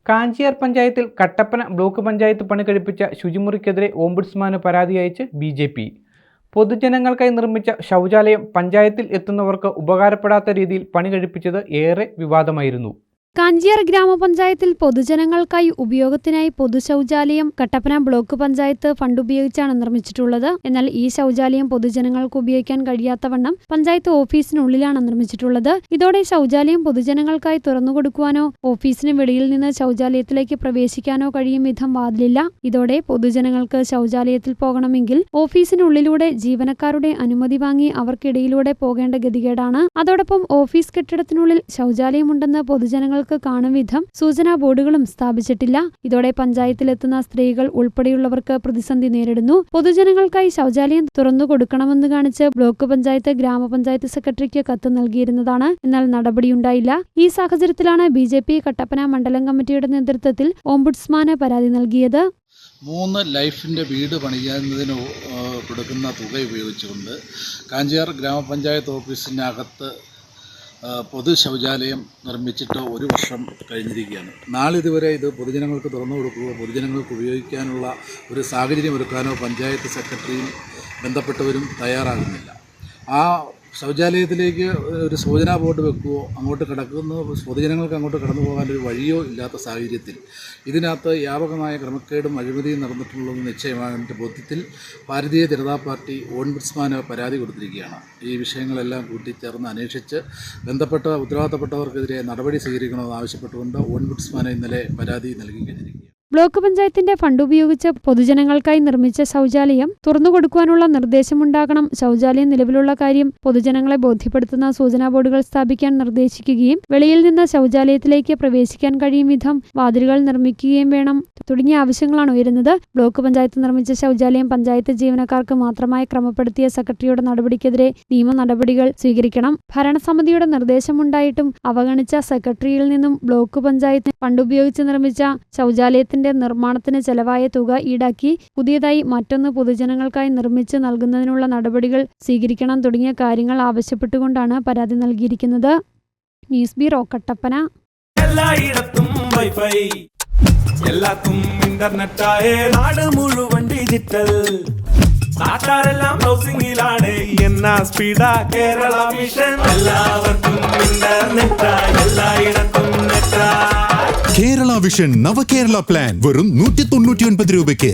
കാഞ്ചിയാർ പഞ്ചായത്തിൽ കട്ടപ്പന ബ്ലോക്ക് പഞ്ചായത്ത് പണി കഴിപ്പിച്ച ശുചിമുറിക്കെതിരെ ഓംബുഡ്സ്മാന് പരാതി അയച്ച് BJP. പൊതുജനങ്ങൾക്കായി നിർമ്മിച്ച ശൗചാലയം പഞ്ചായത്തിൽ എത്തുന്നവർക്ക് ഉപകാരപ്പെടാത്ത രീതിയിൽ പണി കഴിപ്പിച്ചത് ഏറെ വിവാദമായിരുന്നു. കാഞ്ചിയാർ ഗ്രാമപഞ്ചായത്തിൽ പൊതുജനങ്ങൾക്കായി ഉപയോഗത്തിനായി പൊതു ശൗചാലയം കട്ടപ്പന ബ്ലോക്ക് പഞ്ചായത്ത് ഫണ്ട് ഉപയോഗിച്ചാണ് നിർമ്മിച്ചിട്ടുള്ളത്. എന്നാൽ ഈ ശൗചാലയം പൊതുജനങ്ങൾക്ക് ഉപയോഗിക്കാൻ കഴിയാത്തവണ്ണം പഞ്ചായത്ത് ഓഫീസിനുള്ളിലാണ് നിർമ്മിച്ചിട്ടുള്ളത്. ഇതോടെ ശൗചാലയം പൊതുജനങ്ങൾക്കായി തുറന്നുകൊടുക്കുവാനോ ഓഫീസിന് വെളിയിൽ നിന്ന് ശൗചാലയത്തിലേക്ക് പ്രവേശിക്കാനോ കഴിയും വിധം വാതിലില്ല. ഇതോടെ പൊതുജനങ്ങൾക്ക് ശൗചാലയത്തിൽ പോകണമെങ്കിൽ ഓഫീസിനുള്ളിലൂടെ ജീവനക്കാരുടെ അനുമതി വാങ്ങി അവർക്കിടയിലൂടെ പോകേണ്ട ഗതികേടാണ്. അതോടൊപ്പം ഓഫീസ് കെട്ടിടത്തിനുള്ളിൽ ശൗചാലയമുണ്ടെന്ന് പൊതുജനങ്ങൾ കാണും വിധം സൂചനാ ബോർഡുകളും സ്ഥാപിച്ചിട്ടില്ല. ഇതോടെ പഞ്ചായത്തിലെത്തുന്ന സ്ത്രീകൾ ഉൾപ്പെടെയുള്ളവർക്ക് പ്രതിസന്ധി നേരിടുന്നു. പൊതുജനങ്ങൾക്കായി ശൗചാലയം തുറന്നു കൊടുക്കണമെന്ന് കാണിച്ച് ബ്ലോക്ക് പഞ്ചായത്ത് ഗ്രാമപഞ്ചായത്ത് സെക്രട്ടറിക്ക് കത്ത് നൽകിയിരുന്നതാണ്. എന്നാൽ നടപടിയുണ്ടായില്ല. ഈ സാഹചര്യത്തിലാണ് BJP കട്ടപ്പന മണ്ഡലം കമ്മിറ്റിയുടെ നേതൃത്വത്തിൽ ഓംബുഡ്സ്മാന് പരാതി നൽകിയത്. 3 ലൈഫിൻ്റെ വീട് പണിയുന്നതിന് കൊടുക്കുന്ന തുക ഉപയോഗിച്ചുകൊണ്ട് കാഞ്ചിയാർ ഗ്രാമപഞ്ചായത്ത് ഓഫീസിനകത്ത് പൊതു ശൗചാലയം നിർമ്മിച്ചിട്ട് 1 വർഷം കഴിഞ്ഞിരിക്കുകയാണ്. നാളിതുവരെ ഇത് പൊതുജനങ്ങൾക്ക് തുറന്നു കൊടുക്കുകയോ പൊതുജനങ്ങൾക്ക് ഉപയോഗിക്കാനുള്ള ഒരു സാഹചര്യം ഒരുക്കാനോ പഞ്ചായത്ത് സെക്രട്ടറിയും ബന്ധപ്പെട്ടവരും തയ്യാറാകുന്നില്ല. ആ ശൗചാലയത്തിലേക്ക് ഒരു സൂചനാ ബോർഡ് വെക്കുകയോ അങ്ങോട്ട് പൊതുജനങ്ങൾക്ക് അങ്ങോട്ട് കടന്നു പോകാൻ ഒരു വഴിയോ ഇല്ലാത്ത സാഹചര്യത്തിൽ ഇതിനകത്ത് വ്യാപകമായ ക്രമക്കേടും അഴിമതിയും നടന്നിട്ടുള്ളതെന്ന് നിശ്ചയമായതിൻ്റെ ബോധ്യത്തിൽ ഭാരതീയ ജനതാ പാർട്ടി ഓംബുഡ്സ്മാന് പരാതി കൊടുത്തിരിക്കുകയാണ്. ഈ വിഷയങ്ങളെല്ലാം കൂട്ടിച്ചേർന്ന് അന്വേഷിച്ച് ബന്ധപ്പെട്ട ഉത്തരവാദിത്തപ്പെട്ടവർക്കെതിരെ നടപടി സ്വീകരിക്കണമെന്ന് ആവശ്യപ്പെട്ടുകൊണ്ട് ഓംബുഡ്സ്മാന് ഇന്നലെ പരാതി നൽകി കഴിഞ്ഞിരിക്കുകയാണ്. ബ്ലോക്ക് പഞ്ചായത്തിന്റെ ഫണ്ട് ഉപയോഗിച്ച് പൊതുജനങ്ങൾക്കായി നിർമ്മിച്ച ശൗചാലയം തുറന്നുകൊടുക്കുവാനുള്ള നിർദ്ദേശമുണ്ടാകണം. ശൗചാലയം നിലവിലുള്ള കാര്യം പൊതുജനങ്ങളെ ബോധ്യപ്പെടുത്തുന്ന സൂചനാ ബോർഡുകൾ സ്ഥാപിക്കാൻ നിർദ്ദേശിക്കുകയും വെളിയിൽ നിന്ന് ശൗചാലയത്തിലേക്ക് പ്രവേശിക്കാൻ കഴിയും വിധം വാതിലുകൾ നിർമ്മിക്കുകയും വേണം തുടങ്ങിയ ആവശ്യങ്ങളാണ് ഉയരുന്നത്. ബ്ലോക്ക് പഞ്ചായത്ത് നിർമ്മിച്ച ശൗചാലയം പഞ്ചായത്ത് ജീവനക്കാർക്ക് മാത്രമായി ക്രമപ്പെടുത്തിയ സെക്രട്ടറിയുടെ നടപടിക്കെതിരെ നിയമ നടപടികൾ സ്വീകരിക്കണം. ഭരണസമിതിയുടെ നിർദ്ദേശമുണ്ടായിട്ടും അവഗണിച്ച സെക്രട്ടറിയിൽ നിന്നും ബ്ലോക്ക് പഞ്ചായത്ത് ഫണ്ട് ഉപയോഗിച്ച് നിർമ്മിച്ച ശൗചാലയത്തിന്റെ നിർമ്മാണത്തിന് ചെലവായ തുക ഈടാക്കി പുതിയതായി മറ്റൊന്ന് പൊതുജനങ്ങൾക്കായി നിർമ്മിച്ച് നൽകുന്നതിനുള്ള നടപടികൾ സ്വീകരിക്കണം തുടങ്ങിയ കാര്യങ്ങൾ ആവശ്യപ്പെട്ടുകൊണ്ടാണ് പരാതി നൽകിയിരിക്കുന്നത്. News bureau Kattappana. എല്ലായിടത്തും വൈഫൈ, എല്ലാത്തും ഇന്റർനെറ്റായേ, നാട് മുഴുവൻ ഡിജിറ്റൽ. നാട്ടാരെല്ലാം ബ്രൗസിംഗിലാണ്. എന്നാ സ്പീഡാ കേരള വിഷൻ. എല്ലാവർക്കും ഇന്റർനെറ്റാ, എല്ലായിടത്തും നെറ്റാ. കേരള വിഷൻ നവകേരള പ്ലാൻ വെറും 199 രൂപയ്ക്ക്.